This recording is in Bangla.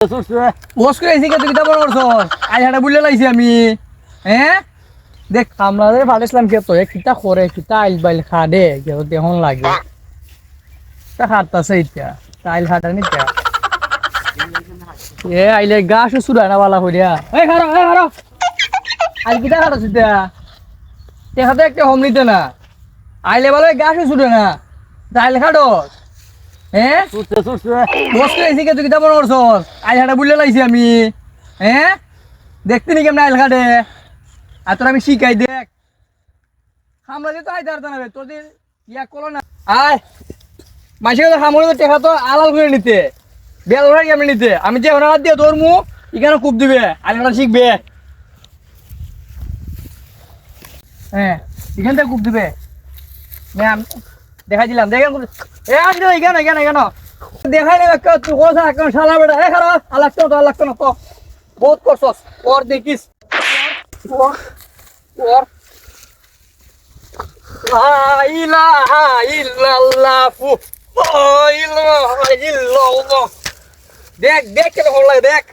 বস করে আইছি কে তুই কিতা বড় করছস আই হাটা বুলে লাইছি আমি হ্যাঁ দেখ আমরা রে ভালেছিলাম কে তো কিতা করে কিতা আইল বাইল খা দে কে তো দেহন লাগে তা খাতাছে ইটা টাইল খাটা নিতা এ আইলে গাছ সুরা না বালা কইরা এই খারো আইল কিতা খাতাছ ইটা তে খাতে একটা হোম নিতে না আইলে বলে গাছ সুরে না টাইল খাডস হ্যাঁ বস করে আইছি কে তুই কিতা বড় করছস আইল হাটা বুলে লাইছি আমি হ্যাঁ দেখতে নি কেমন আইল খাটে আর তোর আমি শিখাই দেখ খামলা দিয়ে তো আইতে পারত না রে তোদের ইয়া করো না আয় মাসে খামড়ে তো টেকা তো আলাল করে নিতে বেল ভরে কেমন নিতে আমি যে ওনার হাত দিয়ে তোর মুখ এখানে কূপ দিবে আইলটা শিখবে হ্যাঁ এখান থেকে কূপ দিবে ম্যাম দেখাই দিলাম দেখেন এ আসলে এখানে দেখাই নেবে তুই কোথা কেন শালা বেটা এ খারাপ আলাগ তো না তো বহুত করছস ওর দেখিস ওর লা ইলাহা ইল্লাল্লাহ লা ইলাহা ইল্লাল্লাহ দেখ কেন ভালো লাগে দেখ